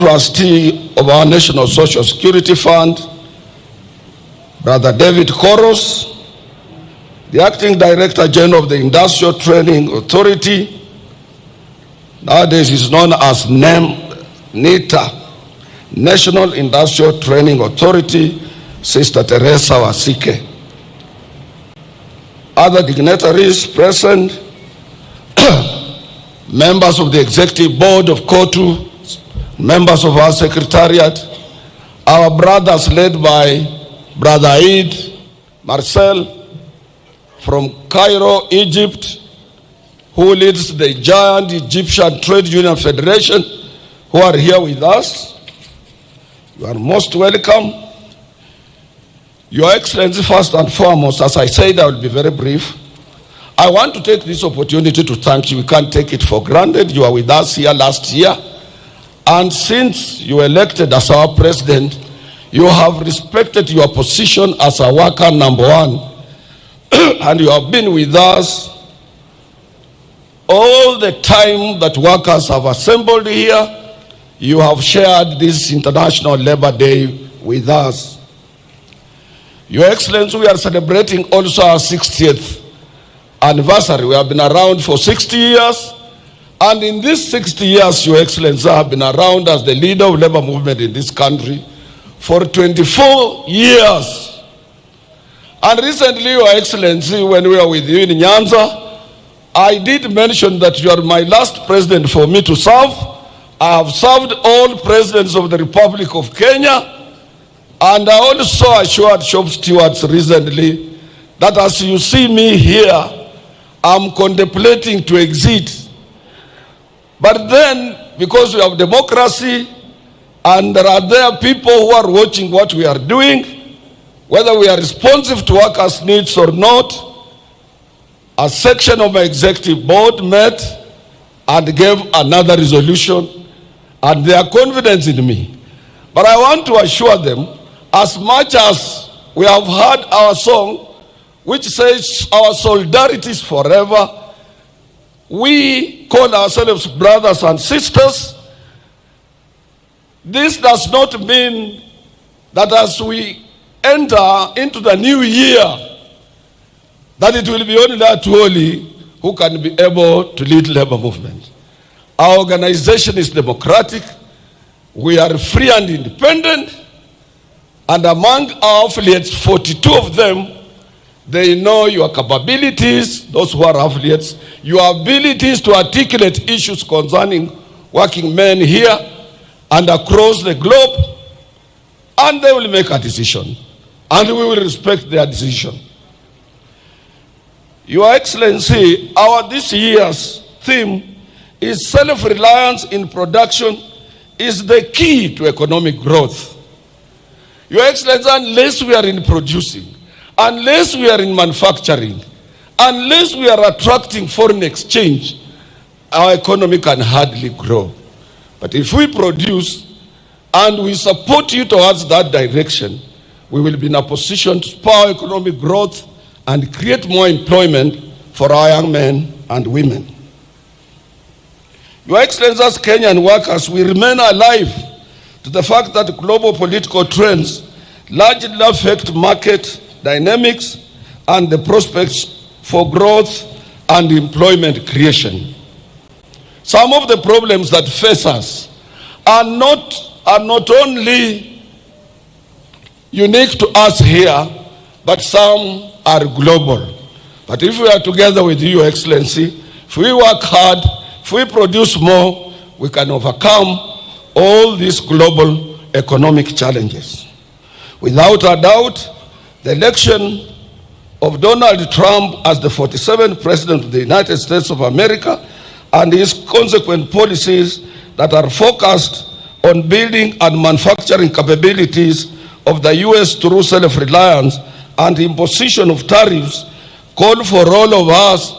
Trustee of our National Social Security Fund, Brother David Koros, the Acting Director General of the Industrial Training Authority, nowadays is known as NITA, National Industrial Training Authority, Sister Teresa Wasike. Other dignitaries present, members of the Executive Board of KOTU, members of our Secretariat, our brothers led by Brother Eid Marcel from Cairo, Egypt, who leads the giant Egyptian Trade Union Federation, who are here with us. You are most welcome. Your Excellency, first and foremost, as I said, I will be very brief. I want to take this opportunity to thank you. We can't take it for granted. You were with us here last year. And since you were elected as our president, you have respected your position as a worker number one. And you have been with us all the time that workers have assembled here. You have shared this International Labor Day with us. Your Excellency, we are celebrating also our 60th anniversary. We have been around for 60 years. And in these 60 years, Your Excellency, I have been around as the leader of labor movement in this country for 24 years. And recently, Your Excellency, when we were with you in Nyanza, I did mention that you are my last president for me to serve. I have served all presidents of the Republic of Kenya. And I also assured shop stewards recently that as you see me here, I'm contemplating to exit. But then, because we have democracy, and there are people who are watching what we are doing, whether we are responsive to workers' needs or not, a section of my executive board met and gave another resolution, and they are confident in me. But I want to assure them, as much as we have heard our song, which says our solidarity is forever, we call ourselves brothers and sisters. This does not mean that as we enter into the new year, that it will be only Atwoli who can be able to lead labor movement. Our organization is democratic. We are free and independent. And among our affiliates, 42 of them, they know your capabilities, those who are affiliates, your abilities to articulate issues concerning working men here and across the globe, and they will make a decision, and we will respect their decision. Your Excellency, our this year's theme is self-reliance in production is the key to economic growth. Your Excellency, unless we are in producing, unless we are in manufacturing, unless we are attracting foreign exchange, our economy can hardly grow. But if we produce and we support you towards that direction, we will be in a position to spur economic growth and create more employment for our young men and women. Your Excellency, as Kenyan workers, we remain alive to the fact that global political trends largely affect market dynamics and the prospects for growth and employment creation. Some of the problems that face us are not only unique to us here, but some are global. But if we are together with you, Your Excellency, if we work hard, if we produce more, we can overcome all these global economic challenges. Without a doubt, the election of Donald Trump as the 47th President of the United States of America and his consequent policies that are focused on building and manufacturing capabilities of the U.S. through self-reliance and imposition of tariffs call for all of us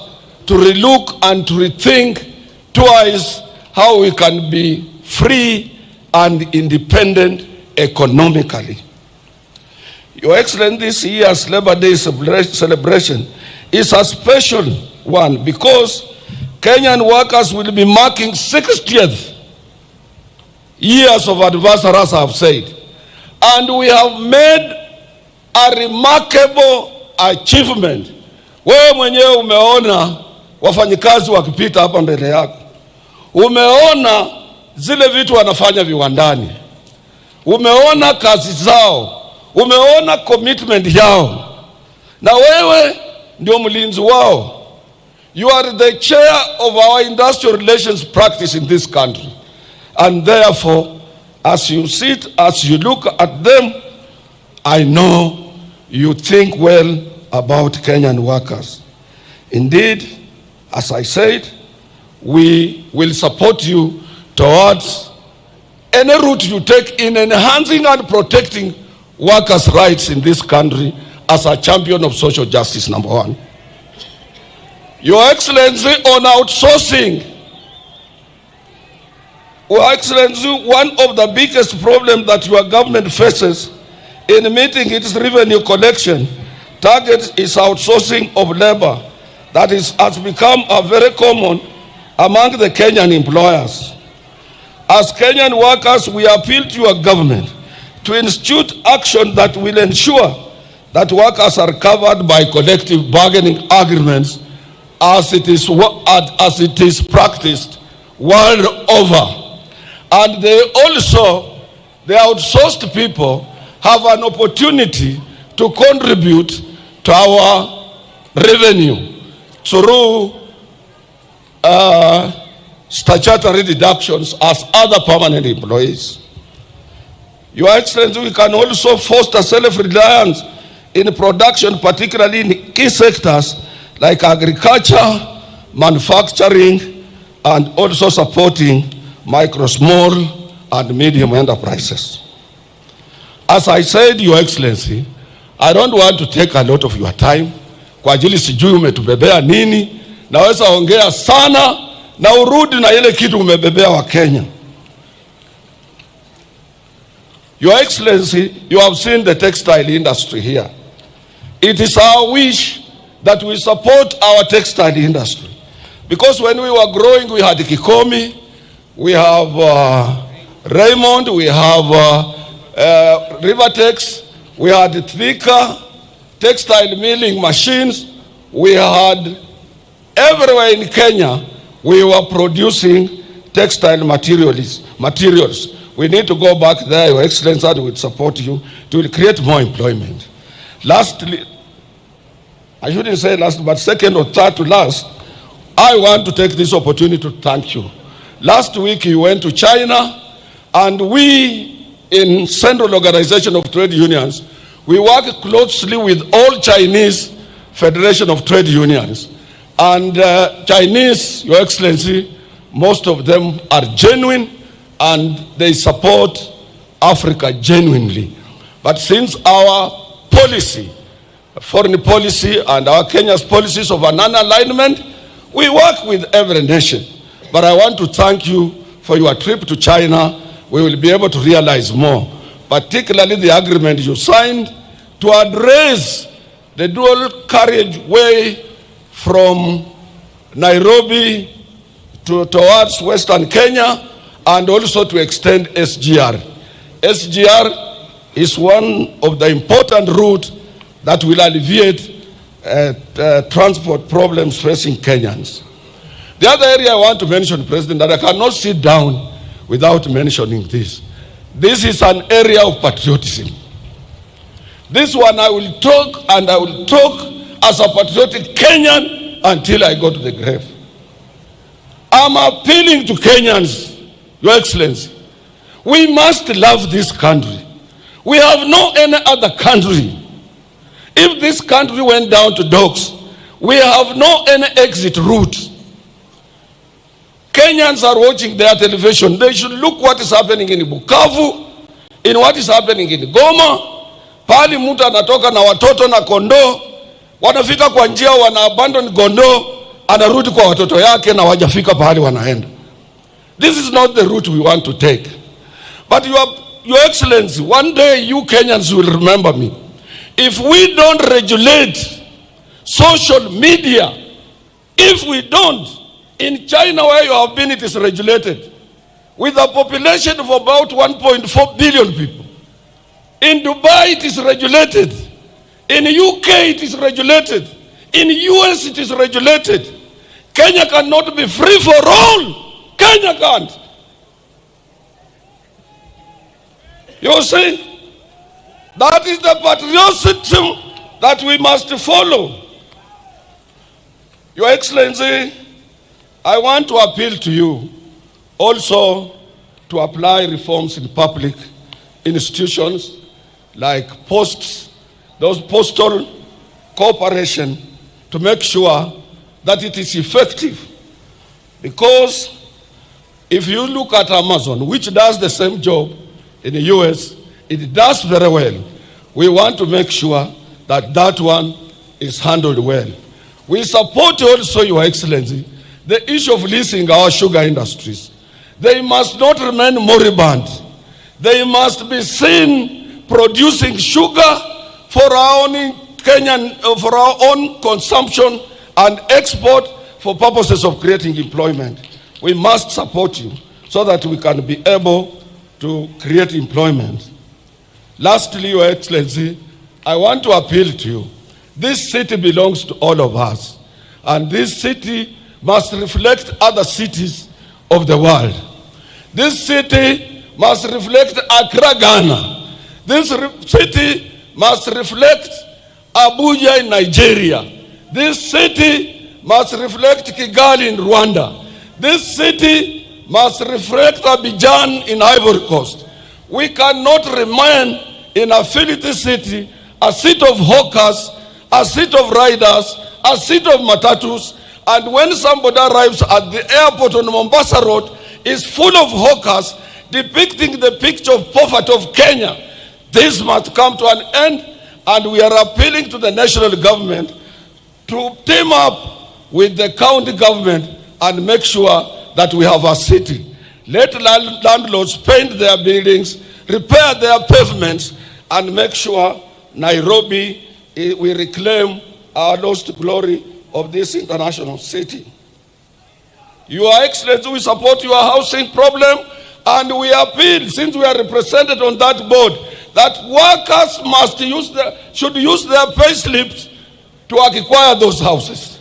to relook and to rethink twice how we can be free and independent economically. Your Excellency, this year's Labor Day celebration is a special one because Kenyan workers will be marking 60th years of adversary, as I have said. And we have made a remarkable achievement. Wewe mwenyewe umeona wafanyikazi wakipita hapa mbele yako. Umeona zile vitu wanafanya viwandani. Umeona kazi zao. Umeona commitment yao. Na wewe ndio mlinzi wao. You are the chair of our industrial relations practice in this country. And therefore, as you sit, as you look at them, I know you think well about Kenyan workers. Indeed, as I said, we will support you towards any route you take in enhancing and protecting workers' rights in this country as a champion of social justice, number one. Your Excellency, on outsourcing, Your Excellency, one of the biggest problems that your government faces in meeting its revenue collection targets is outsourcing of labor that has become a very common among the Kenyan employers. As Kenyan workers, we appeal to your government to institute action that will ensure that workers are covered by collective bargaining agreements as it is practiced world over. And the outsourced people have an opportunity to contribute to our revenue through statutory deductions as other permanent employees. Your Excellency, we can also foster self-reliance in production, particularly in key sectors like agriculture, manufacturing, and also supporting micro, small, and medium enterprises. As I said, Your Excellency, I don't want to take a lot of your time. Kwa ajili sijui umetubebea nini, naweza ongea sana na urudi na ile kitu umebebea wa Kenya. Your Excellency, you have seen the textile industry here. It is our wish that we support our textile industry. Because when we were growing, we had Kikomi, we have Raymond, we have Rivertex, we had Thika, textile milling machines. We had everywhere in Kenya, we were producing textile materials. We need to go back there, Your Excellency, and we support you to create more employment. Lastly, I shouldn't say last, but second or third to last, I want to take this opportunity to thank you. Last week you went to China, and we in Central Organization of Trade Unions, we work closely with all Chinese Federation of Trade Unions. And Chinese, Your Excellency, most of them are genuine and they support Africa genuinely. But since our policy, foreign policy, and our Kenya's policies of a non-alignment, we work with every nation. But I want to thank you for your trip to China. We will be able to realize more, particularly the agreement you signed to address the dual carriage way from Nairobi towards Western Kenya, and also to extend SGR. SGR is one of the important routes that will alleviate transport problems facing Kenyans. The other area I want to mention, President, that I cannot sit down without mentioning this. This is an area of patriotism. This one I will talk, and I will talk as a patriotic Kenyan until I go to the grave. I'm appealing to Kenyans, Your Excellency. We must love this country. We have no any other country. If this country went down to dogs, we have no any exit route. Kenyans are watching their television. They should look what is happening in Bukavu, in what is happening in Goma. Pali mtu anatoka na watoto na kondoo, wanafika kwa njia, wana abandon kondoo, anarudi kwa watoto yake na wajafika pahali wanaenda. This is not the route we want to take. But Your Excellency, one day you Kenyans will remember me. If we don't regulate social media, if we don't, in China where you have been, it is regulated. with a population of about 1.4 billion people. In Dubai, it is regulated. In UK, it is regulated. In US, it is regulated. Kenya cannot be free for all. Kenya can't. You see, that is the patriotism that we must follow. Your Excellency, I want to appeal to you also to apply reforms in public institutions like posts, those postal cooperation, to make sure that it is effective. Because if you look at Amazon, which does the same job in the US, it does very well. We want to make sure that that one is handled well. We support also, Your Excellency, the issue of leasing our sugar industries. They must not remain moribund. They must be seen producing sugar for our own Kenyan, for our own consumption and export for purposes of creating employment. We must support you so that we can be able to create employment. Lastly, Your Excellency, I want to appeal to you. This city belongs to all of us, and this city must reflect other cities of the world. This city must reflect Accra, Ghana. This city must reflect Abuja in Nigeria. This city must reflect Kigali in Rwanda. This city must reflect Abidjan in Ivory Coast. We cannot remain in a filthy city, a city of hawkers, a city of riders, a city of matatus, and when somebody arrives at the airport on Mombasa Road, is full of hawkers depicting the picture of poverty of Kenya. This must come to an end, and we are appealing to the national government to team up with the county government and make sure that we have a city. Let landlords paint their buildings, repair their pavements, and make sure Nairobi, we reclaim our lost glory of this international city. Your Excellency, we support your housing problem, and we appeal, since we are represented on that board, that workers should use their pay slips to acquire those houses.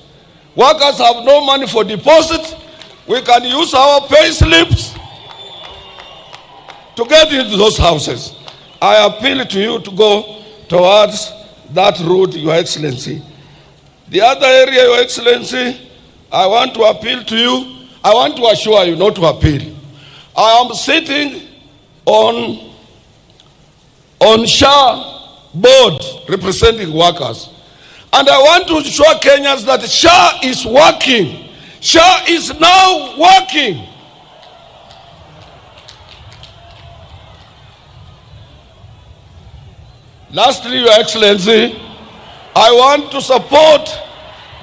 Workers have no money for deposit. We can use our pay slips to get into those houses. I appeal to you to go towards that route, Your Excellency. The other area, Your Excellency, I want to appeal to you. I want to assure you, not to appeal. I am sitting on SHA board representing workers. And I want to show Kenyans that SHA is working. SHA is now working. Lastly, Your Excellency, I want to support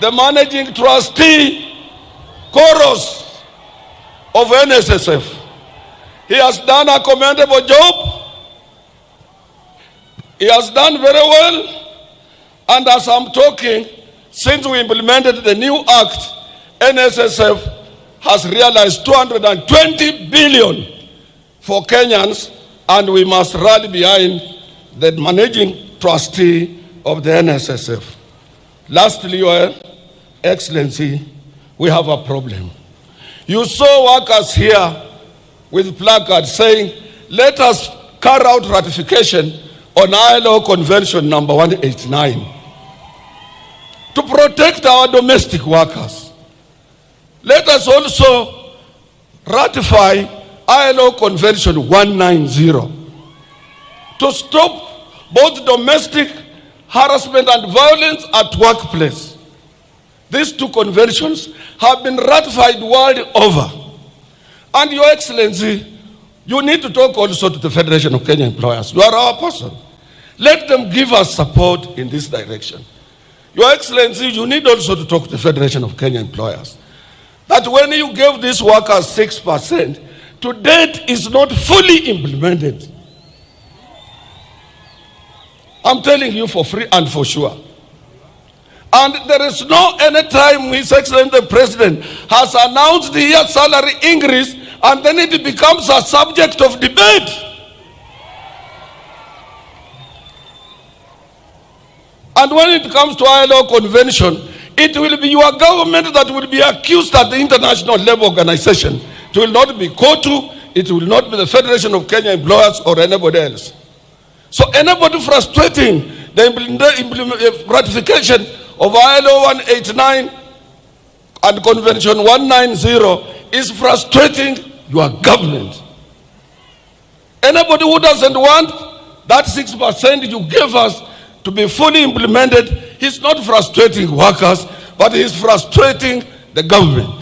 the managing trustee, Chorus of NSSF. He has done a commendable job. He has done very well. And as I'm talking, since we implemented the new act, NSSF has realized 220 billion for Kenyans, and we must rally behind the managing trustee of the NSSF. Lastly, Your Excellency, we have a problem. You saw workers here with placards saying, let us carry out ratification on ILO Convention number 189 to protect our domestic workers. Let us also ratify ILO Convention 190 to stop both domestic harassment and violence at workplace. These two conventions have been ratified world over. And Your Excellency, you need to talk also to the Federation of Kenya Employers. You are our person. Let them give us support in this direction. Your Excellency, you need also to talk to the Federation of Kenya Employers. That when you gave these workers 6%, to date is not fully implemented. I'm telling you for free and for sure. And there is no any time His Excellency the President has announced the year salary increase and then it becomes a subject of debate. And when it comes to ILO convention, it will be your government that will be accused at the international level organization. It will not be KOTU, it will not be the Federation of Kenya Employers or anybody else. So anybody frustrating the ratification of ILO 189 and Convention 190 is frustrating your government. Anybody who doesn't want that 6% you gave us to be fully implemented, he's not frustrating workers, but he's frustrating the government.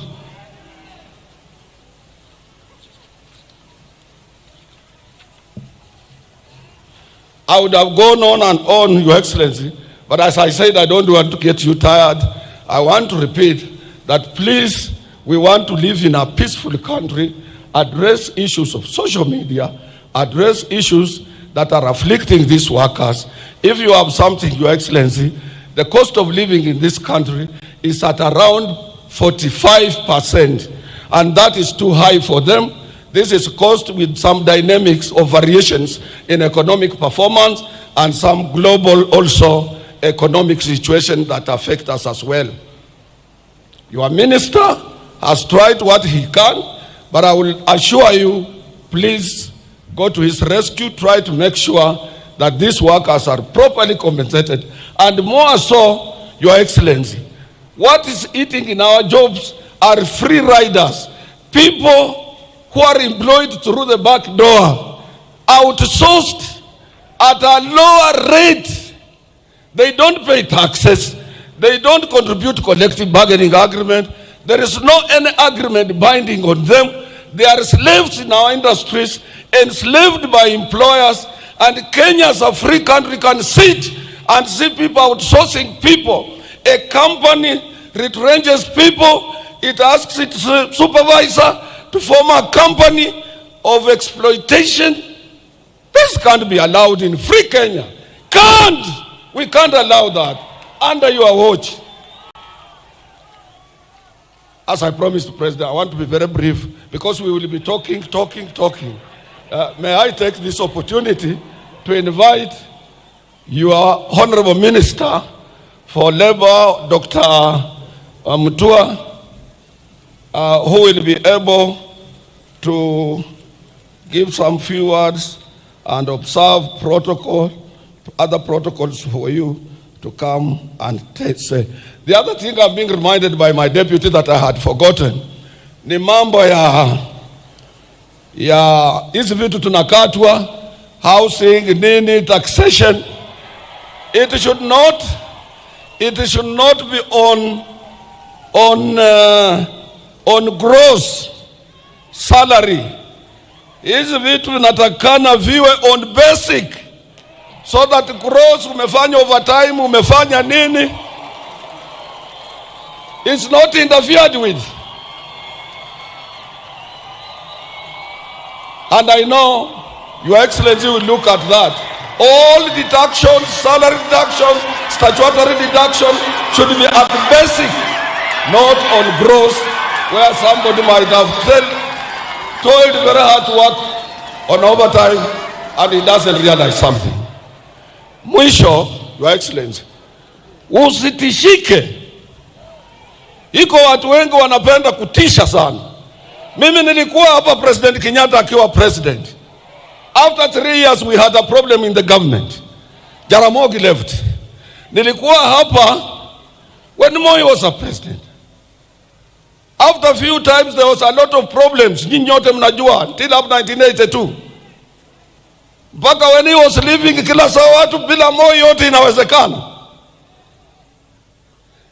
I would have gone on and on, Your Excellency, but as I said, I don't want to get you tired. I want to repeat that please, we want to live in a peaceful country, address issues of social media, address issues that are afflicting these workers. If you have something, Your Excellency, the cost of living in this country is at around 45%, and that is too high for them. This is caused with some dynamics of variations in economic performance and some global also economic situation that affect us as well. Your minister has tried what he can, but I will assure you, please go to his rescue, try to make sure that these workers are properly compensated, and more so, Your Excellency, what is eating in our jobs are free riders, people who are employed through the back door, outsourced at a lower rate. They don't pay taxes, they don't contribute to collective bargaining agreement, there is no any agreement binding on them. They are slaves in our industries, enslaved by employers, and Kenya as a free country can sit and see people outsourcing people. A company retrenches people, it asks its supervisor to form a company of exploitation. This can't be allowed in free Kenya. We can't allow that under your watch. As I promised, President, I want to be very brief because we will be talking. May I take this opportunity to invite your Honorable Minister for Labor, Dr. Mutua, who will be able to give some few words and observe other protocols for you to come and say. The other thing I'm being reminded by my deputy that I had forgotten, ni mambo ya hizi vitu tunakatwa, housing, nini, taxation. It should not be on gross salary. Hizi vitu vinatakana viwe on basic, so that gross, umefanya overtime, umefanya nini, it's not interfered with. And I know Your Excellency will look at that. All deductions, salary deductions, statutory deductions should be at basic, not on gross, where somebody might have toiled very hard to work on overtime and he doesn't realize something. Mwisho, Your Excellency, usitishike. Iko watu wengi wanapenda kutisha sana. Mimi nilikuwa hapa President Kenyatta akiwa president. After 3 years we had a problem in the government. Jaramogi left. Nilikuwa hapa when Moi was a president. After a few times there was a lot of problems. Nyinyi nyote mnajua until up 1982. Mpaka when he was leaving, kila saa watu bila Moi yote inawezekana.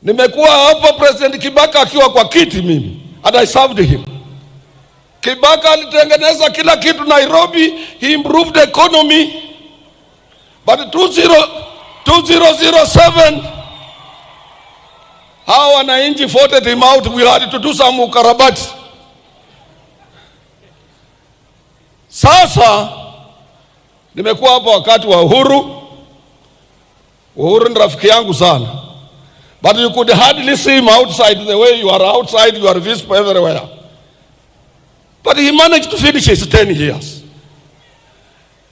Nimekuwa hapa President Kibaka akiwa kwa kiti mimi, and I served him. Kibaka alitengeneza kila kitu Nairobi, he improved the economy. But 2007, hawa wananchi voted him out. We had to do some ukarabati. Sasa nimekuwa hapa wakati wa Uhuru. Uhuru ni rafiki yangu sana. But you could hardly see him outside the way you are outside, you are visible everywhere. But he managed to finish his 10 years.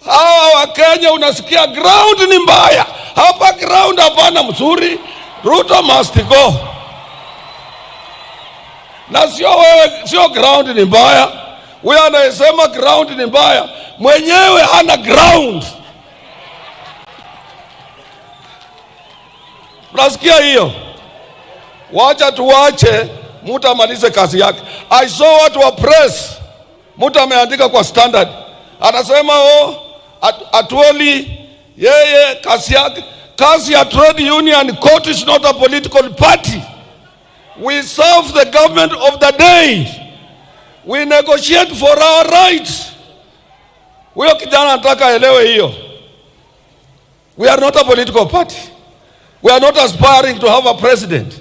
Hawa wa Kenya unasikia ground ni mbaya. Hapa ground hapana mzuri. Ruto must go. Na sio ground ni mbaya. Wewe anasema ground ni mbaya. Mwenyewe hana ground. Unasikia hiyo? Wacha tuwache mtu amalize kazi yake. I saw watu wa press. Mtu ameandika kwa Standard. Anasema Atwoli yeye kazi ya trade union court is not a political party. We serve the government of the day. We negotiate for our rights. Huyo kijana anataka elewe hiyo. We are not a political party. We are not aspiring to have a president.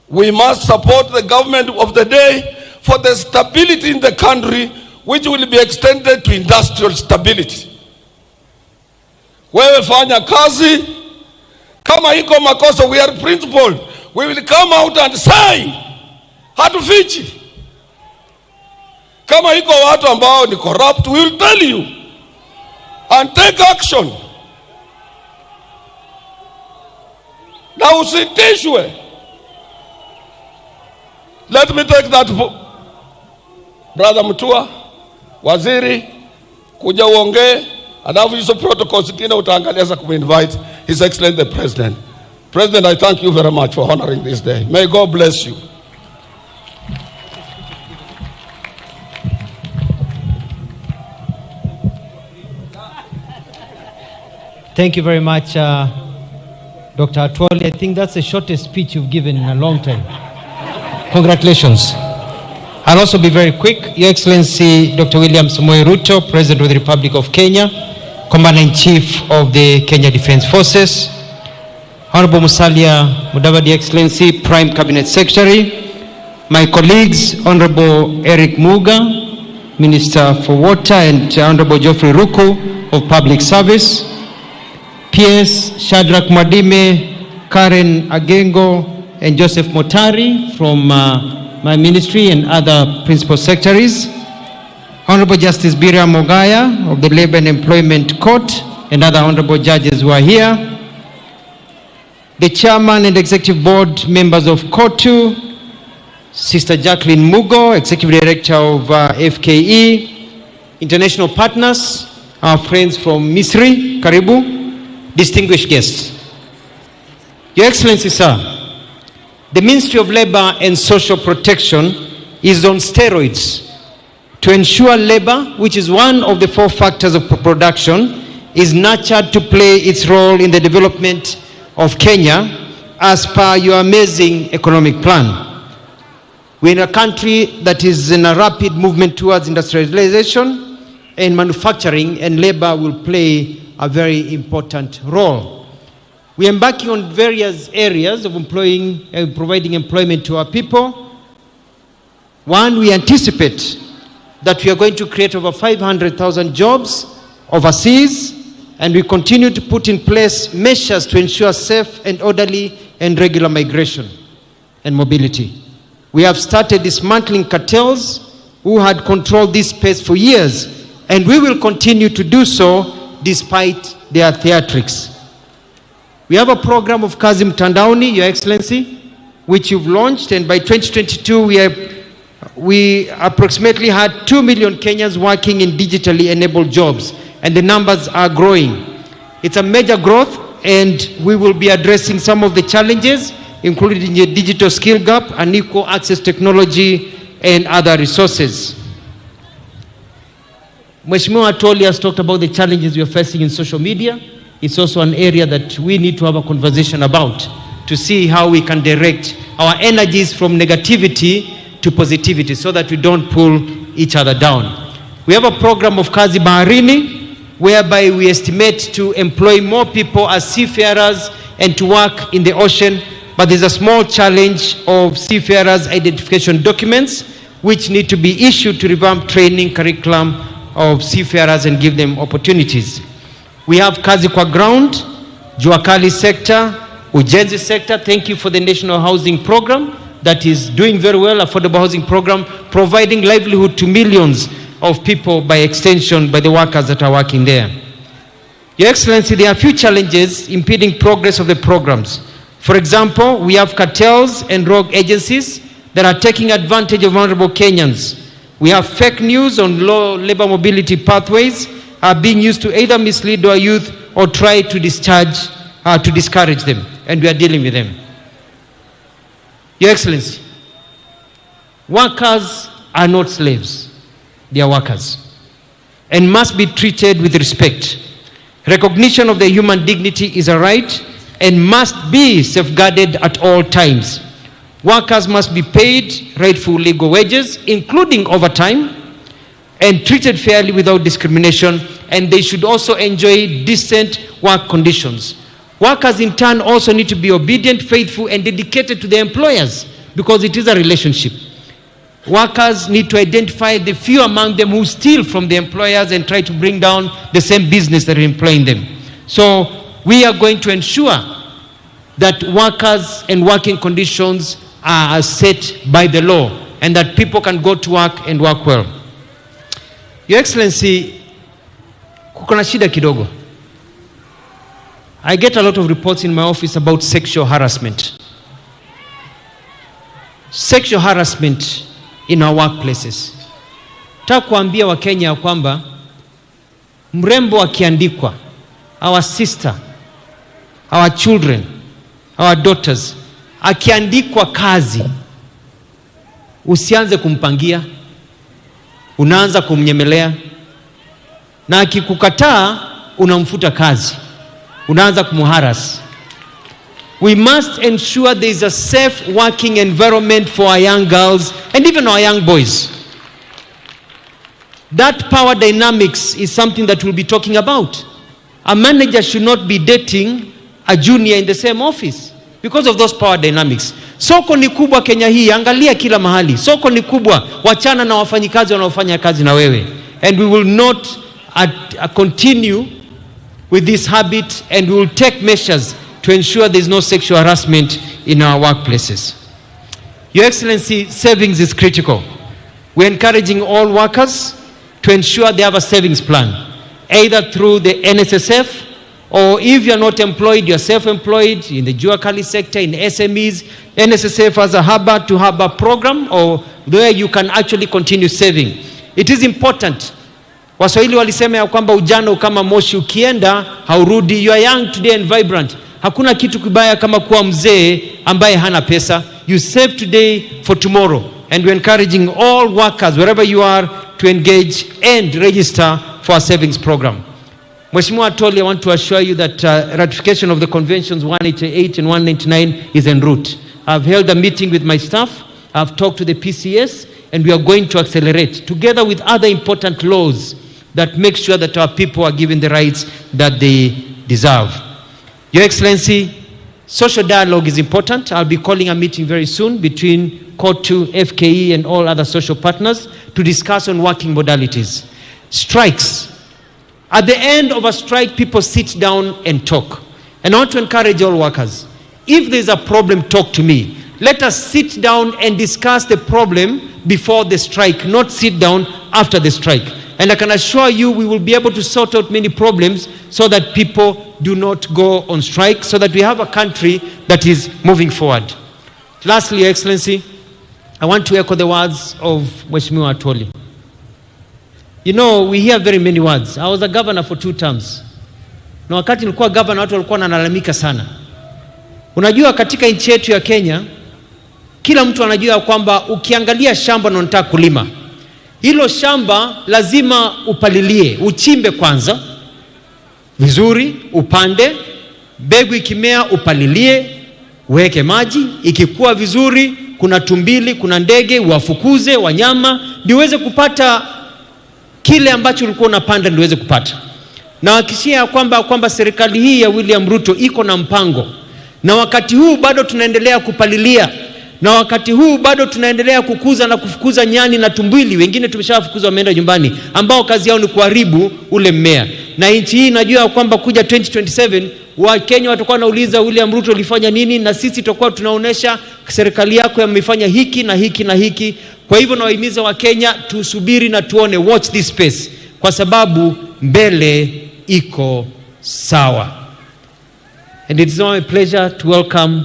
We must support the government of the day for the stability in the country, which will be extended to industrial stability. Wewe fanya kazi, kama iko makosa, we are principled. We will come out and say, hatufichi. Kama iko watu ambao ni corrupt, we will tell you and take action. Na usitishwe. Let me take that, Brother Mutua, waziri, kuja uongee, alafu hizo protocols zingine utaangalia za kuminvite His Excellency the President. President, I thank you very much for honoring this day. May God bless you. Thank you very much, Dr. Atwoli. I think that's the shortest speech you've given in a long time. Congratulations. I'll also be very quick. Your Excellency, Dr. William Samoei Ruto, President of the Republic of Kenya, Commander-in-Chief of the Kenya Defence Forces, Honorable Musalia Mudavadi, Excellency, Prime Cabinet Secretary, my colleagues, Honorable Eric Muga, Minister for Water, and Honorable Geoffrey Ruku of Public Service, PS Shadrach Mwadime, Karen Agengo, and Joseph Motari from my ministry and other principal secretaries, Honorable Justice Biria Mogaya of the Labor and Employment Court, and other honorable judges who are here, the chairman and executive board members of COTU, Sister Jacqueline Mugo, executive director of FKE, international partners, our friends from Misri, Karibu, distinguished guests. Your Excellency, sir, the Ministry of Labor and Social Protection is on steroids to ensure labor, which is one of the 4 factors of production, is nurtured to play its role in the development of Kenya as per your amazing economic plan. We're in a country that is in a rapid movement towards industrialization and manufacturing, and labor will play a very important role. We are embarking on various areas of providing employment to our people. One, we anticipate that we are going to create over 500,000 jobs overseas, and we continue to put in place measures to ensure safe and orderly and regular migration and mobility. We have started dismantling cartels who had controlled this space for years, and we will continue to do so despite their theatrics. We have a program of Kazi Mtandaoni, Your Excellency, which you've launched, and by 2022 we approximately had 2 million Kenyans working in digitally enabled jobs, and the numbers are growing. It's a major growth, and we will be addressing some of the challenges, including the digital skill gap, unequal access technology, and other resources. Mheshimiwa Atwoli has talked about the challenges we are facing in social media. It's also an area that we need to have a conversation about to see how we can direct our energies from negativity to positivity so that we don't pull each other down. We have a program of Kazi Baharini, whereby we estimate to employ more people as seafarers and to work in the ocean, but there's a small challenge of seafarers' identification documents which need to be issued to revamp training curriculum of seafarers and give them opportunities. We have Kazi Kwa Ground, Juakali sector, Ujenzi sector. Thank you for the National Housing Program. that is doing very well, affordable housing program, providing livelihood to millions of people, by extension, by the workers that are working there. Your Excellency, there are a few challenges impeding progress of the programs. For example, we have cartels and rogue agencies that are taking advantage of vulnerable Kenyans. We have fake news on low labor mobility pathways are being used to either mislead our youth or try to discourage them, and we are dealing with them. Your Excellency, workers are not slaves. They are workers and must be treated with respect. Recognition of their human dignity is a right and must be safeguarded at all times. Workers must be paid rightful legal wages, including overtime, and treated fairly without discrimination, and they should also enjoy decent work conditions. Workers in turn also need to be obedient, faithful, and dedicated to their employers, because it is a relationship. Workers need to identify the few among them who steal from the employers and try to bring down the same business that are employing them. So we are going to ensure that workers and working conditions are set by the law, and that people can go to work and work well. Your Excellency, kukona shida kidogo. I get a lot of reports in my office about sexual harassment. Sexual harassment in our workplaces. Nataka kuambia Wakenya kwamba mrembo akiandikwa, our sister, our children, our daughters, akiandikwa kazi, usianze kumpangia, unaanza kumnyemelea, na akikukataa unamfuta kazi, unaanza kumuharas. We must ensure there is a safe working environment for our young girls and even our young boys. That power dynamics is something that we'll be talking about. A manager should not be dating a junior in the same office because of those power dynamics. Soko ni kubwa Kenya hii, angalia kila mahali. Soko ni kubwa, wachana na wafanyikazi wanaofanya kazi na wewe. And we will not continue with this habit, and we will take measures to ensure there is no sexual harassment in our workplaces. Your Excellency, savings is critical. We're encouraging all workers to ensure they have a savings plan, either through the NSSF, or if you're not employed, you're self-employed in the Jua Kali sector, in SMEs. NSSF has a harbor-to-harbor program, or where you can actually continue saving. It is important. Waswahili walisema ya kwamba ujana kama moshi ukienda haurudi. You are young today and vibrant. Hakuna kitu kibaya kama kuwa mzee ambaye hana pesa. You save today for tomorrow. And we're encouraging all workers, wherever you are, to engage and register for a savings program. Mheshimiwa Atwoli, I want to assure you that ratification of the conventions 188 and 199 is en route. I've held a meeting with my staff. I've talked to the PCS, and we are going to accelerate, together with other important laws that make sure that our people are given the rights that they deserve. Your Excellency, social dialogue is important. I'll be calling a meeting very soon between COTU, FKE, and all other social partners to discuss on working modalities. Strikes. At the end of a strike, people sit down and talk. And I want to encourage all workers. If there's a problem, talk to me. Let us sit down and discuss the problem before the strike, not sit down after the strike. And I can assure you we will be able to sort out many problems so that people do not go on strike, so that we have a country that is moving forward. Lastly, Your Excellency, I want to echo the words of Mheshimiwa Atwoli. You know, we hear very many words. I was a governor for 2 terms. Na wakati nilikuwa governor, watu walikuwa wanalalamika sana. Unajua, katika nchi yetu ya Kenya, kila mtu anajua kwamba ukiangalia shamba na unataka kulima, hilo shamba lazima upalilie, uchimbe kwanza vizuri, upande, mbegu ikimea upalilie, uweke maji, ikikua vizuri, kuna tumbili, kuna ndege, uwafukuze wanyama, niweze kupata kile ambacho ulikuwa unapanda, niweze kupata. Na wakishia kwamba serikali hii ya William Ruto iko na mpango, na wakati huu bado tunaendelea kupalilia, na wakati huu bado tunaendelea kukuza na kufukuza nyani na tumbili, wengine tumeshafukuza wameenda nyumbani, ambao kazi yao ni kuharibu ule mmea. Na nchi hii najua kwamba kuja 2027 Wakenya watakuwa wanauliza William Ruto ulifanya nini, na sisi tutakuwa tunaonesha serikali yako yamefanya hiki na hiki na hiki. Kwa hivyo nawahimiza Wakenya tusubiri na tuone, watch this space, kwa sababu mbele iko sawa. And it is now a pleasure to welcome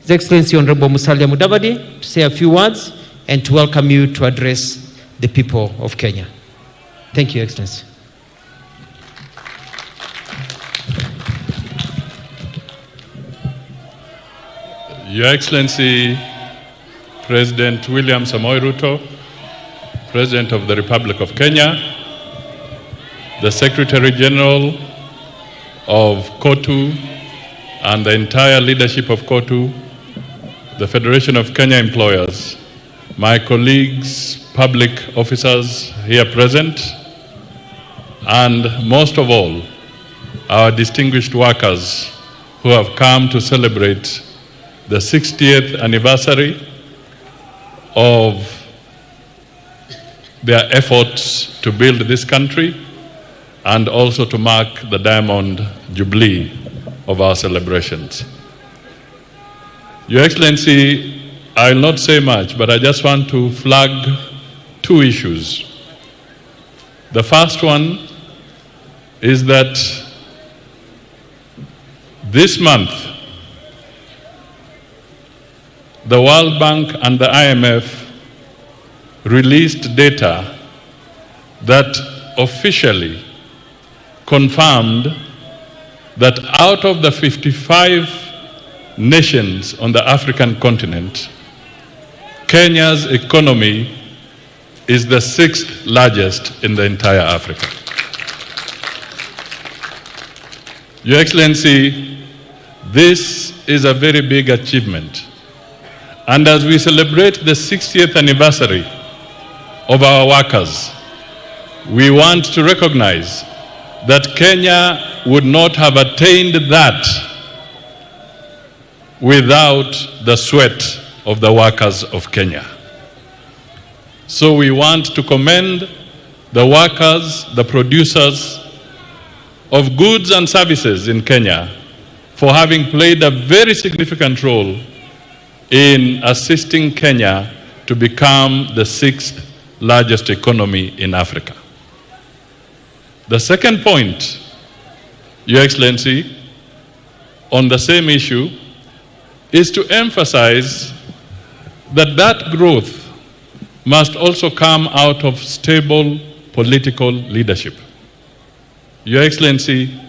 His Excellency Honorable Musalia Mudavadi to say a few words and to welcome you to address the people of Kenya. Thank you, Excellency. Your Excellency, President William Samoei Ruto, President of the Republic of Kenya, the Secretary General of KOTU and the entire leadership of KOTU, the Federation of Kenya Employers, my colleagues, public officers here present, and most of all, our distinguished workers who have come to celebrate the 60th anniversary of their efforts to build this country and also to mark the Diamond Jubilee of our celebrations. Your Excellency, I will not say much, but I just want to flag two issues. The first one is that this month, the World Bank and the IMF released data that officially confirmed that out of the 55 nations on the African continent, Kenya's economy is the 6th largest in the entire Africa. Your Excellency, this is a very big achievement. And as we celebrate the 60th anniversary of our workers, we want to recognize that Kenya would not have attained that without the sweat of the workers of Kenya. So we want to commend the workers, the producers of goods and services in Kenya for having played a very significant role in assisting Kenya to become the 6th largest economy in Africa. The second point, Your Excellency, on the same issue, is to emphasize that that growth must also come out of stable political leadership. Your Excellency,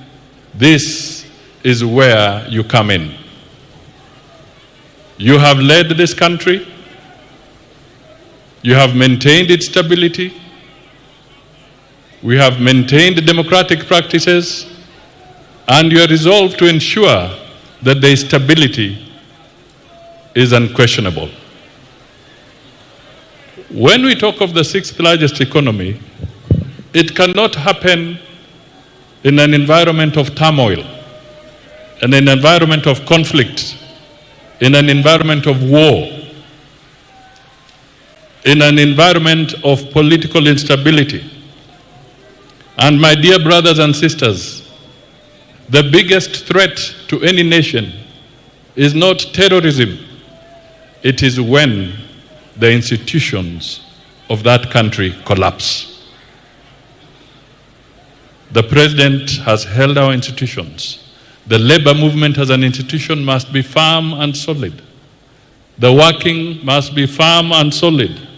this is where you come in. You have led this country, you have maintained its stability, we have maintained democratic practices, and you are resolved to ensure that the stability is unquestionable. When we talk of the 6th largest economy, it cannot happen in an environment of turmoil, in an environment of conflict, in an environment of war, in an environment of political instability. And my dear brothers and sisters, the biggest threat to any nation is not terrorism. It is when the institutions of that country collapse. The President has held our institutions. The labor movement as an institution must be firm and solid. The working must be firm and solid.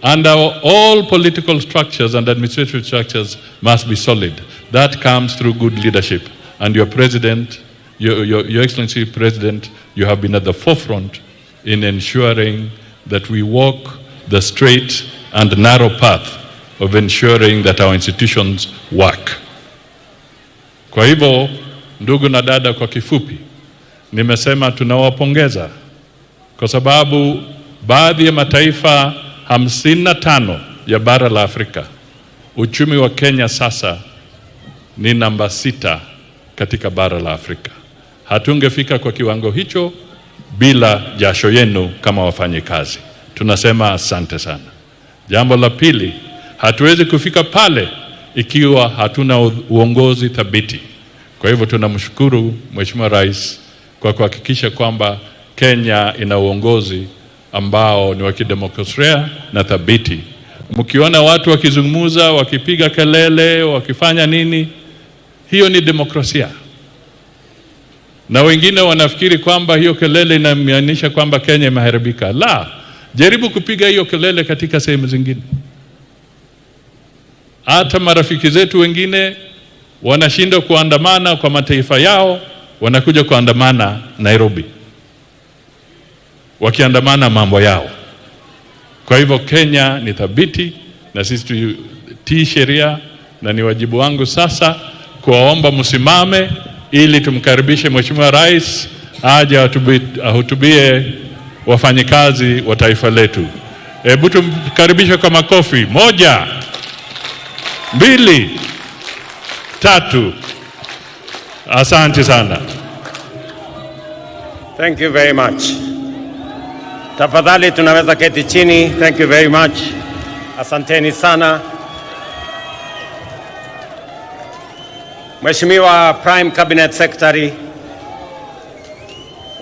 And all political structures and administrative structures must be solid. That comes through good leadership. And your President, Your Excellency President, you have been at the forefront in ensuring that we walk the straight and narrow path of ensuring that our institutions work. Kwa hivyo, ndugu na dada, kwa kifupi, nimesema tunawapongeza kwa sababu baadhi ya mataifa 55 ya bara la Afrika, uchumi wa Kenya sasa ni namba 6 katika bara la Afrika. Hatungefika kwa kiwango hicho bila jasho yenu kama wafanyikazi. Tunasema asante sana. Jambo la pili, hatuwezi kufika pale ikiwa hatuna uongozi thabiti. Kwa hivyo tunamshukuru Mheshimiwa Rais kwa kuhakikisha kwamba Kenya ina uongozi ambao ni wa kidemokrasia na thabiti. Mkiona watu wakizungumza, wakipiga kelele, wakifanya nini, hiyo ni demokrasia. Na wengine wanafikiri kwamba hiyo kelele inamaanisha kwamba Kenya imeharibika. La, jaribu kupiga hiyo kelele katika sehemu zingine. Hata marafiki zetu wengine wanashindwa kuandamana kwa mataifa yao, wanakuja kuandamana Nairobi, wakiandamana mambo yao. Kwa hivyo Kenya ni thabiti na sisi tutii sheria, na ni wajibu wangu sasa kuwaomba msimame ili tumkaribishe Mheshimiwa Rais aje ahutubie wafanyikazi wa taifa letu. Hebu tumkaribishe kwa makofi. 1, 2, 3. Asante sana. Thank you very much. Tafadhali tunaweza keti chini. Thank you very much. Asanteni sana. Mheshimiwa Prime Cabinet Secretary,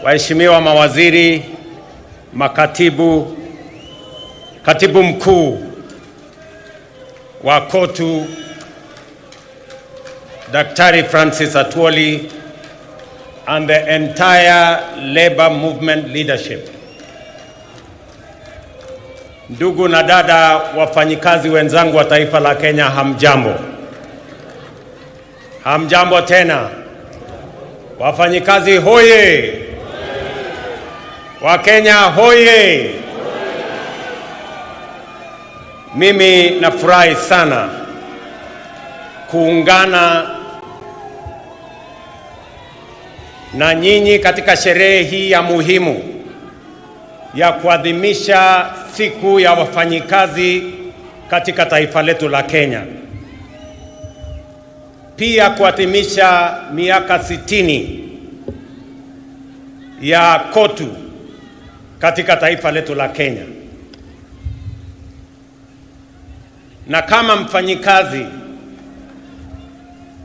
waheshimiwa mawaziri, makatibu, katibu mkuu wa KOTU, Daktari Francis Atwoli, and the entire labor movement leadership. Ndugu na dada wafanyikazi wenzangu wa taifa la Kenya, hamjambo. Hamjambo tena. Wafanyikazi hoye. Wakenya hoye. Mimi nafurahi sana kuungana na nyinyi katika sherehe hii ya muhimu ya kuadhimisha siku ya wafanyikazi katika taifa letu la Kenya. Pia kuadhimisha miaka 60 ya KOTU katika taifa letu la Kenya. Na kama mfanyikazi,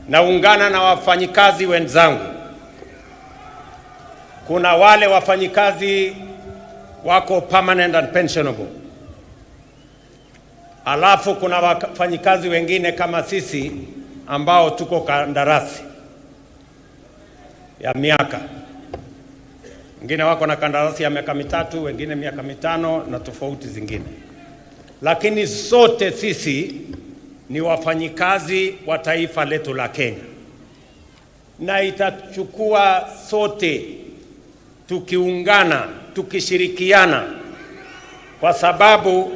naungana na wafanyikazi wenzangu. Kuna wale wafanyikazi wako permanent and pensionable. Alafu kuna wafanyikazi wengine kama sisi ambao tuko kandarasi ya miaka. Wengine wako na kandarasi ya miaka 3, wengine miaka 5 na tofauti zingine. Lakini sote sisi ni wafanyikazi wa taifa letu la Kenya. Na itachukua sote tukiungana, tukishirikiana, kwa sababu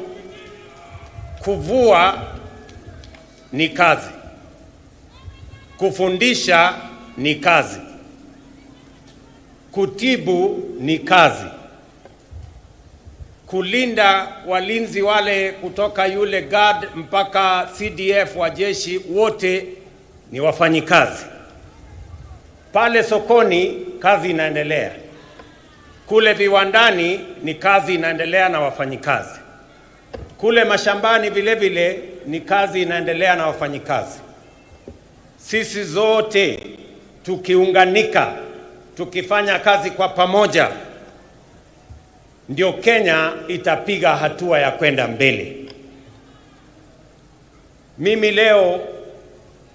kuvua ni kazi, kufundisha ni kazi, kutibu ni kazi, kulinda walinzi wale kutoka yule guard mpaka CDF wa jeshi, wote ni wafanyikazi. Pale sokoni kazi inaendelea, kule viwandani ni kazi inaendelea na wafanyikazi, kule mashambani vile vile ni kazi inaendelea na wafanyikazi. Sisi zote tukiunganika, tukifanya kazi kwa pamoja, ndio Kenya itapiga hatua ya kwenda mbele. Mimi leo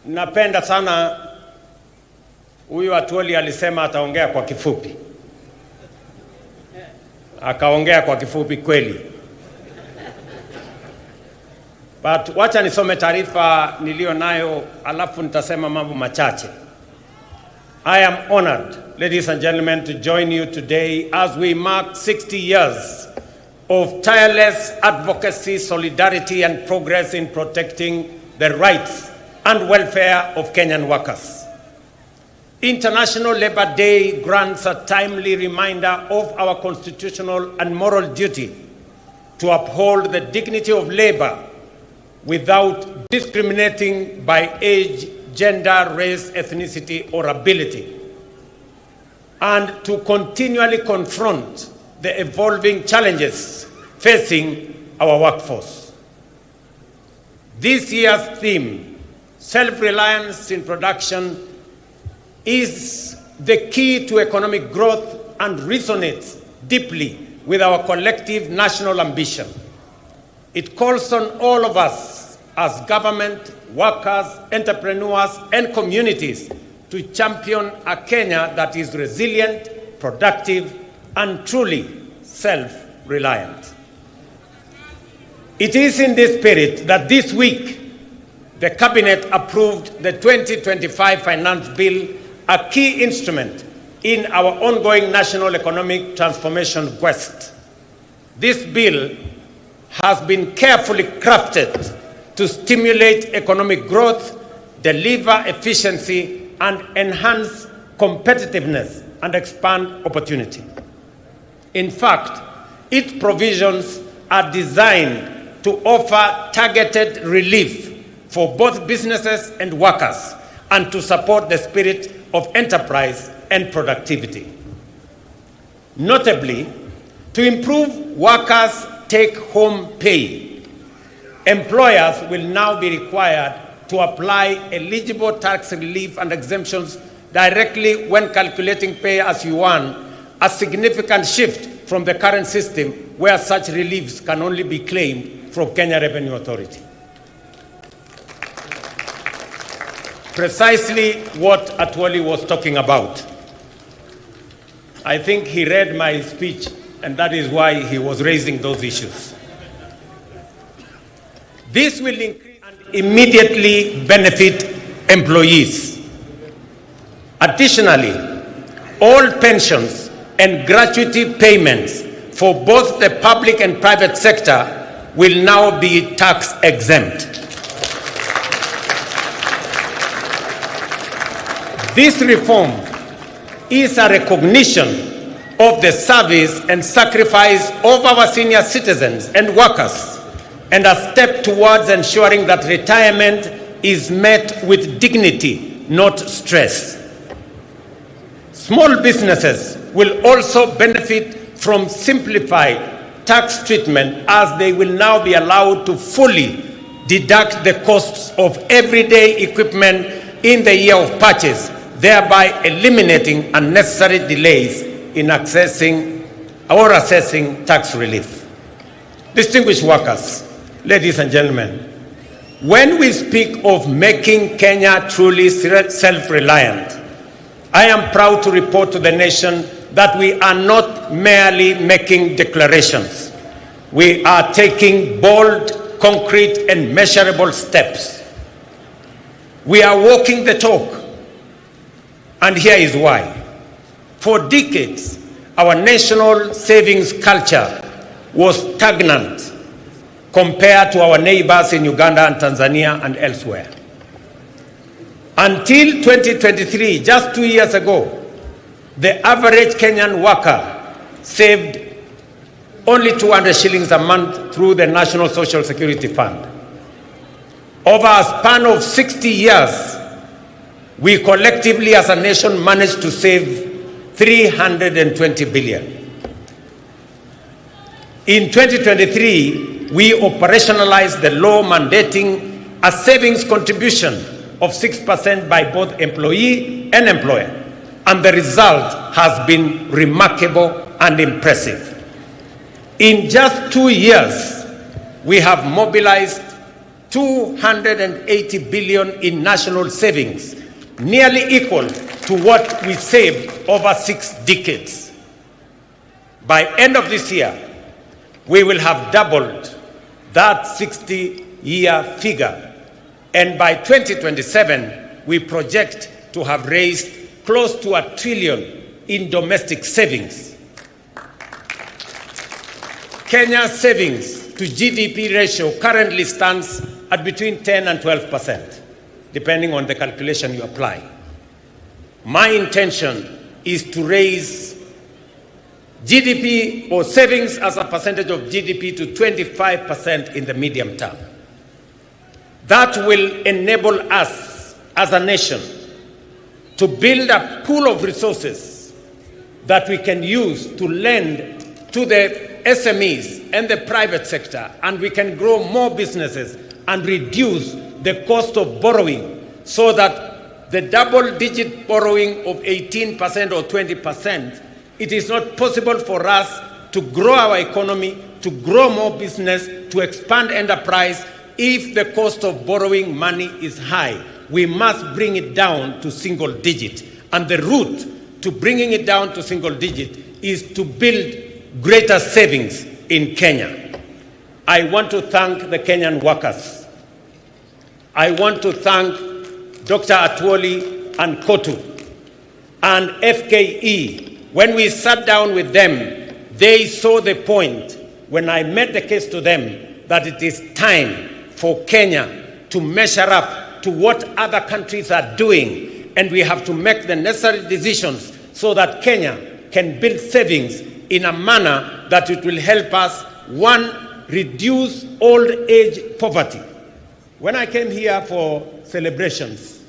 napenda sana, huyu Atwoli alisema ataongea kwa kifupi. Akaongea kwa kifupi kweli. But wacha nisome taarifa nilio nayo, alafu nitasema mambo machache. I am honored, ladies and gentlemen, to join you today as we mark 60 years of tireless advocacy, solidarity and progress in protecting the rights and welfare of Kenyan workers. International Labour Day grants a timely reminder of our constitutional and moral duty to uphold the dignity of labor without discriminating by age, gender, race, ethnicity, or ability, and to continually confront the evolving challenges facing our workforce. This year's theme, self-reliance in production, is the key to economic growth and resonates deeply with our collective national ambition. It calls on all of us as government, workers, entrepreneurs, and communities to champion a Kenya that is resilient, productive, and truly self-reliant. It is in this spirit that this week the Cabinet approved the 2025 Finance Bill, a key instrument in our ongoing national economic transformation quest. This bill has been carefully crafted to stimulate economic growth, deliver efficiency, and enhance competitiveness and expand opportunity. In fact, its provisions are designed to offer targeted relief for both businesses and workers and to support the spirit of enterprise and productivity. Notably, to improve workers' take-home pay, employers will now be required to apply eligible tax relief and exemptions directly when calculating pay as you earn, a significant shift from the current system where such reliefs can only be claimed from Kenya Revenue Authority. Precisely what Atwoli was talking about. I think he read my speech, and that is why he was raising those issues. This will increase and immediately benefit employees. Additionally, all pensions and gratuity payments for both the public and private sector will now be tax exempt. This reform is a recognition of the service and sacrifice of our senior citizens and workers, and a step towards ensuring that retirement is met with dignity, not stress. Small businesses will also benefit from simplified tax treatment, as they will now be allowed to fully deduct the costs of everyday equipment in the year of purchase, thereby eliminating unnecessary delays in accessing or assessing tax relief. Distinguished workers, ladies and gentlemen, when we speak of making Kenya truly self-reliant, I am proud to report to the nation that we are not merely making declarations. We are taking bold, concrete, and measurable steps. We are walking the talk. And here is why. For decades, our national savings culture was stagnant compared to our neighbors in Uganda and Tanzania and elsewhere. Until 2023, just 2 years ago, the average Kenyan worker saved only 200 shillings a month through the National Social Security Fund. Over a span of 60 years, we collectively as a nation managed to save 320 billion. In 2023, we operationalized the law mandating a savings contribution of 6% by both employee and employer, and the result has been remarkable and impressive. In just 2 years, we have mobilized 280 billion in national savings, nearly equal to what we saved over 6 decades. By end of this year, we will have doubled that 60-year figure. And by 2027, we project to have raised close to $1 trillion in domestic savings. Kenya's savings to GDP ratio currently stands at between 10 and 12%, depending on the calculation you apply. My intention is to raise GDP or savings as a percentage of GDP to 25% in the medium term. That will enable us as a nation to build a pool of resources that we can use to lend to the SMEs and the private sector, and we can grow more businesses and reduce the cost of borrowing so that the double-digit borrowing of 18% or 20%, it is not possible for us to grow our economy, to grow more business, to expand enterprise if the cost of borrowing money is high. We must bring it down to single digit. And the route to bringing it down to single digit is to build greater savings in Kenya. I want to thank the Kenyan workers. I want to thank Dr. Atwoli and Kotu and FKE. When we sat down with them, they saw the point when I made the case to them that it is time for Kenya to measure up to what other countries are doing, and we have to make the necessary decisions so that Kenya can build savings in a manner that it will help us, one, reduce old age poverty. When I came here for celebrations,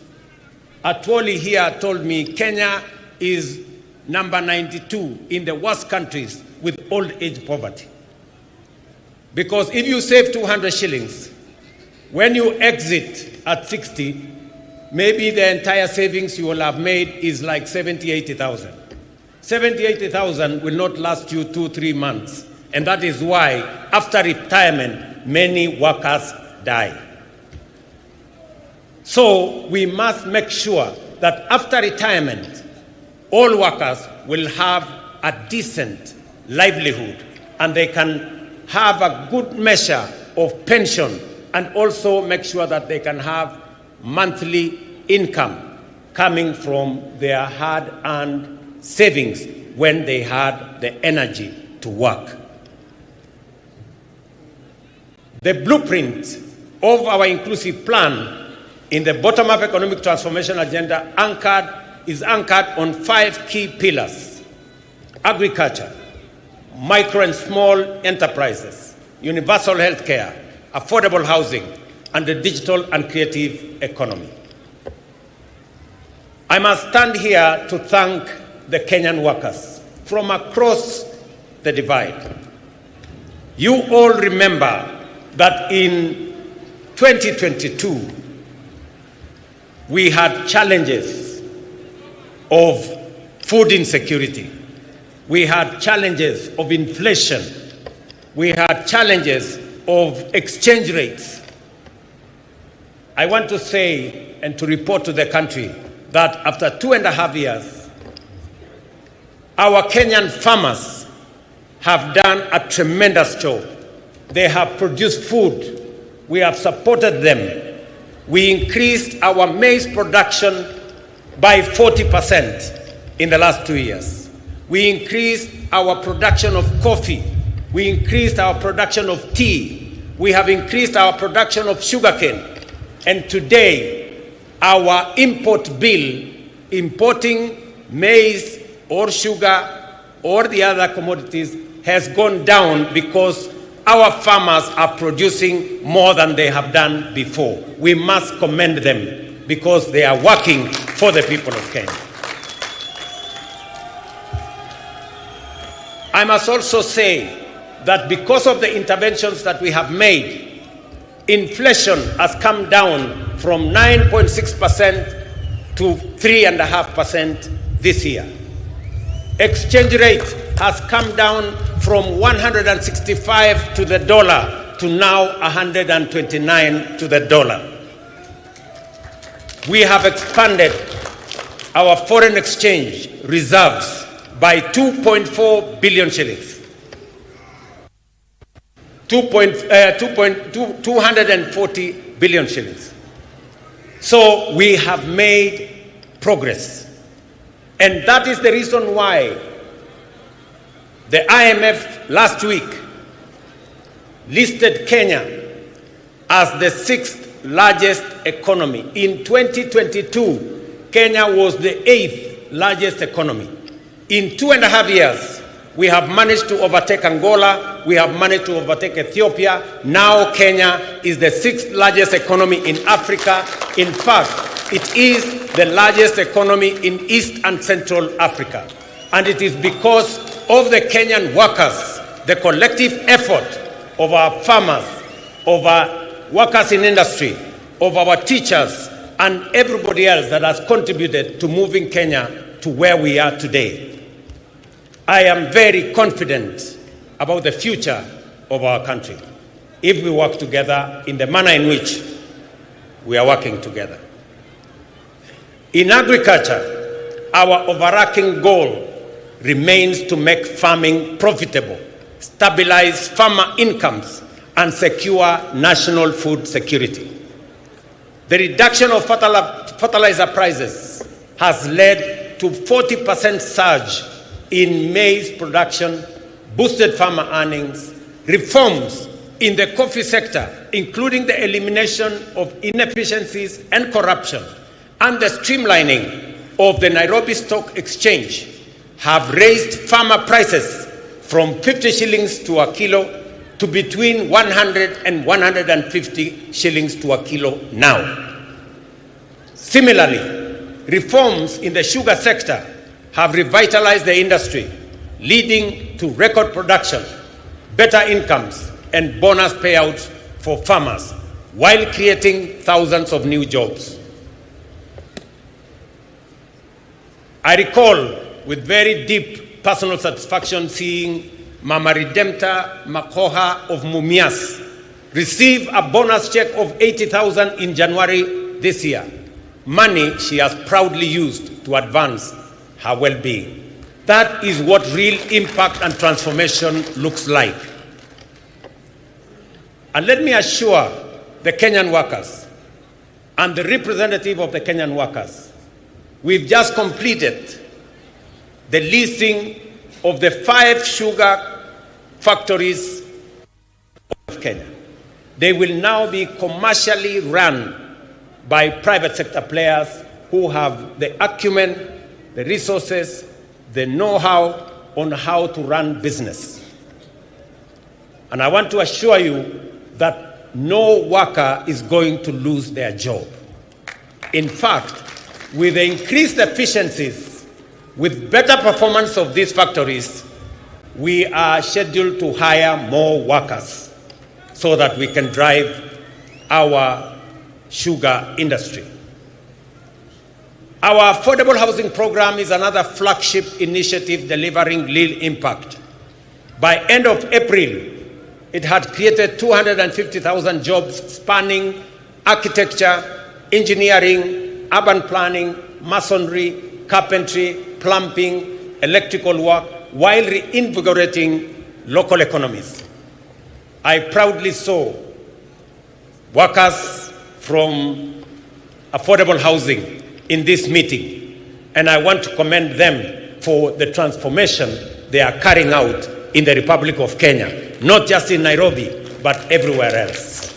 Atwoli here told me Kenya is number 92 in the worst countries with old age poverty. Because if you save 200 shillings, when you exit at 60, maybe the entire savings you will have made is like 70, 80,000. 70, 80,000 will not last you 2-3 months. And that is why after retirement, many workers die. So we must make sure that after retirement, all workers will have a decent livelihood and they can have a good measure of pension, and also make sure that they can have monthly income coming from their hard-earned savings when they had the energy to work. The blueprint of our inclusive plan in the bottom-up economic transformation agenda is anchored on 5 key pillars: agriculture, micro and small enterprises, universal health care, affordable housing, and the digital and creative economy. I must stand here to thank the Kenyan workers from across the divide. You all remember that in 2022, we had challenges of food insecurity. We had challenges of inflation. We had challenges of exchange rates. I want to say and to report to the country that after 2.5 years, our Kenyan farmers have done a tremendous job. They have produced food. We have supported them. We increased our maize production by 40% in the last 2 years. We increased our production of coffee. We increased our production of tea. We have increased our production of sugarcane. And today, our import bill, importing maize or sugar or the other commodities, has gone down because our farmers are producing more than they have done before. We must commend them because they are working for the people of Kenya. I must also say that because of the interventions that we have made, inflation has come down from 9.6% to 3.5% this year. Exchange rate has come down from 165 to the dollar to now 129 to the dollar. We have expanded our foreign exchange reserves by 2.4 billion shillings. 240 billion shillings. So we have made progress. And that is the reason why the IMF last week listed Kenya as the 6th largest economy. In 2022, Kenya was the 8th largest economy. In 2.5 years, we have managed to overtake Angola, we have managed to overtake Ethiopia. Now Kenya is the 6th largest economy in Africa. In fact, it is the largest economy in East and Central Africa. And it is because of the Kenyan workers, the collective effort of our farmers, of our workers in industry, of our teachers, and everybody else that has contributed to moving Kenya to where we are today. I am very confident about the future of our country if we work together in the manner in which we are working together. In agriculture, our overarching goal remains to make farming profitable, stabilize farmer incomes, and secure national food security. The reduction of fertilizer prices has led to 40% surge in maize production, boosted farmer earnings, reforms in the coffee sector, including the elimination of inefficiencies and corruption, and the streamlining of the Nairobi Stock Exchange have raised farmer prices from 50 shillings to a kilo to between 100 and 150 shillings to a kilo now. Similarly, reforms in the sugar sector have revitalized the industry, leading to record production, better incomes, and bonus payouts for farmers, while creating thousands of new jobs. I recall with very deep personal satisfaction seeing Mama Redempta Makoha of Mumias receive a bonus check of 80,000 in January this year, money she has proudly used to advance her well-being. That is what real impact and transformation looks like. And let me assure the Kenyan workers and the representative of the Kenyan workers, we've just completed the leasing of the 5 sugar factories of Kenya. They will now be commercially run by private sector players who have the acumen, the resources, the know-how on how to run business. And I want to assure you that no worker is going to lose their job. In fact, with the increased efficiencies, with better performance of these factories, we are scheduled to hire more workers so that we can drive our sugar industry. Our affordable housing program is another flagship initiative delivering real impact. By end of April, it had created 250,000 jobs spanning architecture, engineering, urban planning, masonry, carpentry, plumbing, electrical work, while reinvigorating local economies. I proudly saw workers from affordable housing in this meeting, and I want to commend them for the transformation they are carrying out in the Republic of Kenya, not just in Nairobi, but everywhere else.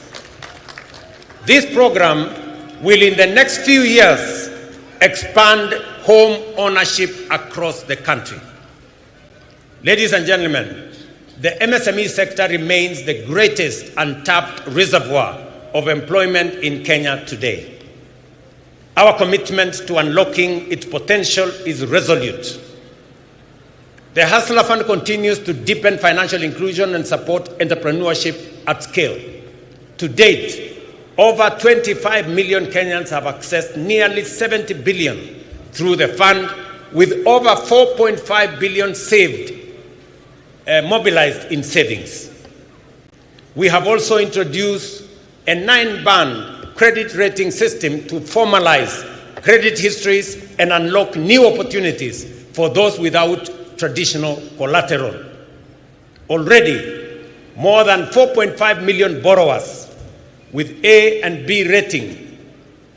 This program will, in the next few years, expand home ownership across the country. Ladies and gentlemen, the MSME sector remains the greatest untapped reservoir of employment in Kenya today. Our commitment to unlocking its potential is resolute. The Hustler Fund continues to deepen financial inclusion and support entrepreneurship at scale. To date, over 25 million Kenyans have accessed nearly 70 billion through the fund, with over 4.5 billion mobilized in savings. We have also introduced a 9-band credit rating system to formalize credit histories and unlock new opportunities for those without traditional collateral. Already, more than 4.5 million borrowers with A and B rating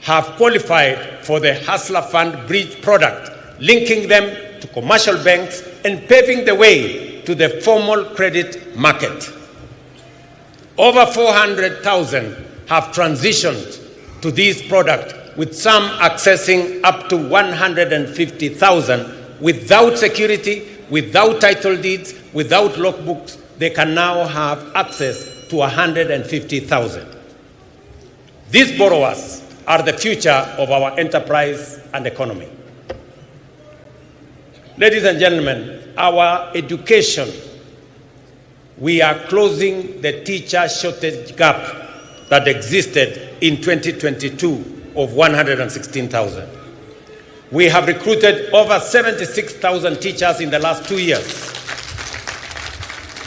have qualified for the Hustler Fund Bridge product, linking them to commercial banks and paving the way to the formal credit market. Over 400,000 have transitioned to this product, with some accessing up to 150,000 without security, without title deeds, without logbooks. They can now have access to 150,000. These borrowers are the future of our enterprise and economy. Ladies and gentlemen, our education, we are closing the teacher shortage gap that existed in 2022 of 116,000. We have recruited over 76,000 teachers in the last 2 years.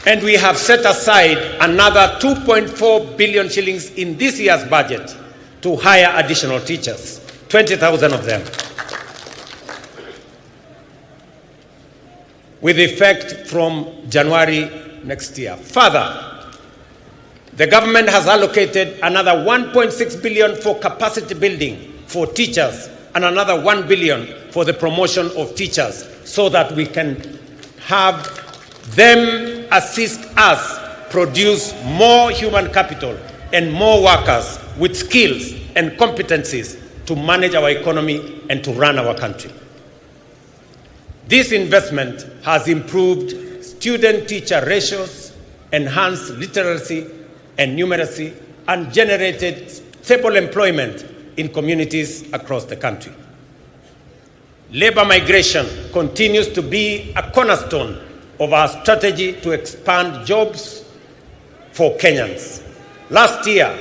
And we have set aside another 2.4 billion shillings in this year's budget to hire additional teachers, 20,000 of them, with effect from January next year. Further, the government has allocated another 1.6 billion for capacity building for teachers and another 1 billion for the promotion of teachers so that we can have them assist us produce more human capital and more workers with skills and competencies to manage our economy and to run our country. This investment has improved student-teacher ratios, enhanced literacy and numeracy, and generated stable employment in communities across the country. Labor migration continues to be a cornerstone of our strategy to expand jobs for Kenyans. Last year,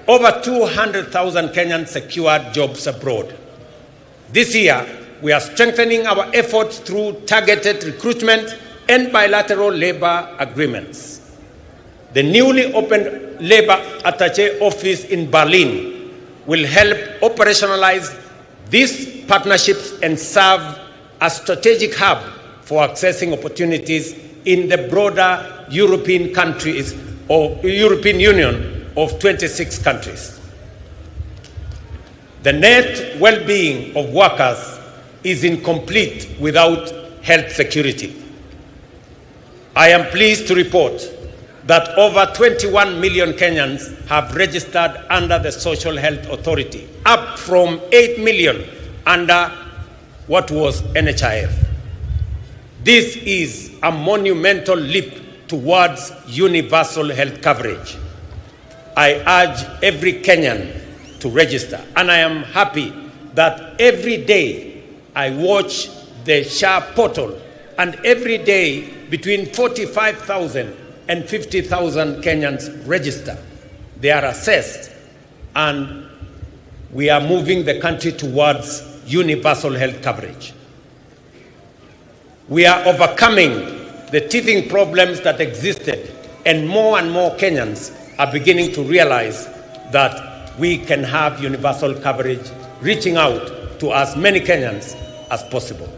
over 200,000 Kenyans secured jobs abroad. This year, we are strengthening our efforts through targeted recruitment and bilateral labor agreements. The newly opened Labor Attaché office in Berlin will help operationalize these partnerships and serve as a strategic hub for accessing opportunities in the broader European countries or European Union of 26 countries. The net well-being of workers is incomplete without health security. I am pleased to report that over 21 million Kenyans have registered under the Social Health Authority, up from 8 million under what was NHIF. This is a monumental leap towards universal health coverage. I urge every Kenyan to register, and I am happy that every day I watch the SHA portal, and every day between 45,000 and 50,000 Kenyans register. They are assessed, and we are moving the country towards universal health coverage. We are overcoming the teething problems that existed, and more Kenyans are beginning to realize that we can have universal coverage, reaching out to as many Kenyans as possible.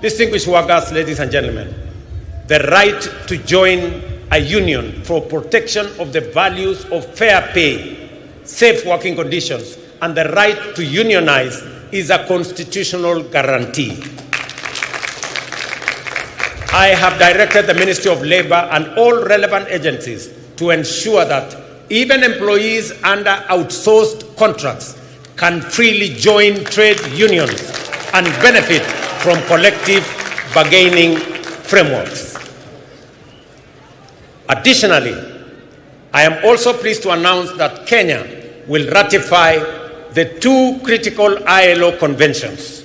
Distinguished workers, ladies and gentlemen, the right to join a union for protection of the values of fair pay, safe working conditions, and the right to unionize is a constitutional guarantee. I have directed the Ministry of Labor and all relevant agencies to ensure that even employees under outsourced contracts can freely join trade unions and benefit from collective bargaining frameworks. Additionally, I am also pleased to announce that Kenya will ratify the two critical ILO conventions.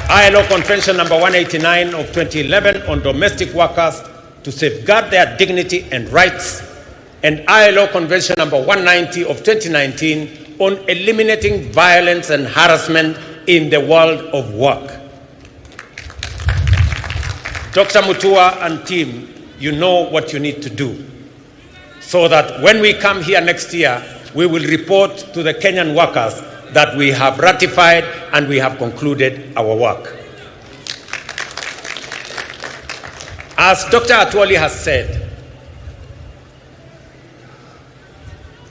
ILO Convention number 189 of 2011 on domestic workers to safeguard their dignity and rights, and ILO Convention number 190 of 2019 on eliminating violence and harassment in the world of work. Dr. Mutua and team, you know what you need to do so that when we come here next year, we will report to the Kenyan workers that we have ratified and we have concluded our work. As Dr. Atwoli has said,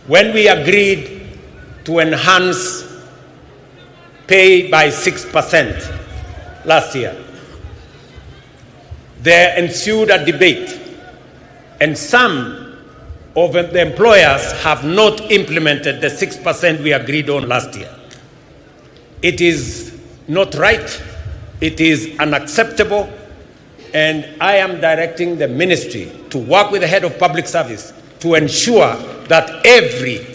when we agreed to enhance pay by 6% last year, there ensued a debate, and some of the employers have not implemented the 6% we agreed on last year. It is not right, it is unacceptable, and I am directing the ministry to work with the head of public service to ensure that every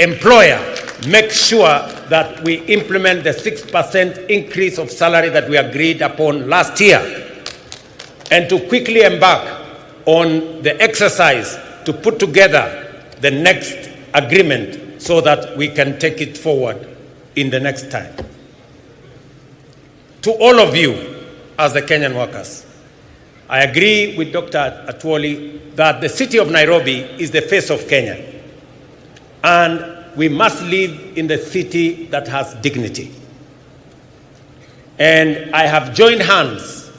employer makes sure that we implement the 6% increase of salary that we agreed upon last year, and to quickly embark on the exercise to put together the next agreement so that we can take it forward in the next time. To all of you as the Kenyan workers, I agree with Dr. Atwoli that the city of Nairobi is the face of Kenya, and we must live in the city that has dignity. And I have joined hands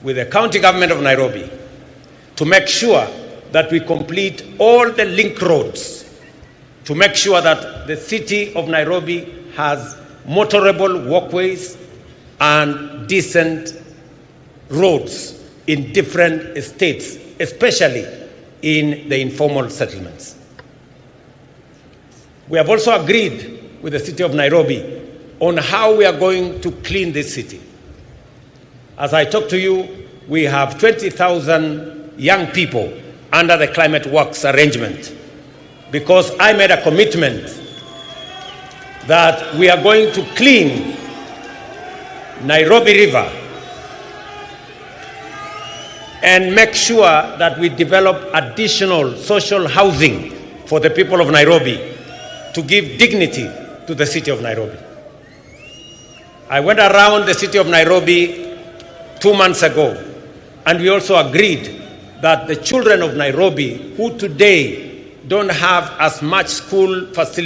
with the county government of Nairobi to make sure that we complete all the link roads to make sure that the city of Nairobi has motorable walkways and decent roads in different estates, especially in the informal settlements. We have also agreed with the city of Nairobi on how we are going to clean this city. As I talk to you, we have 20,000 young people under the Climate Works arrangement, because I made a commitment that we are going to clean Nairobi River and make sure that we develop additional social housing for the people of Nairobi to give dignity to the city of Nairobi. I went around the city of Nairobi 2 months ago, and we also agreed that the children of Nairobi who today don't have as much school facilities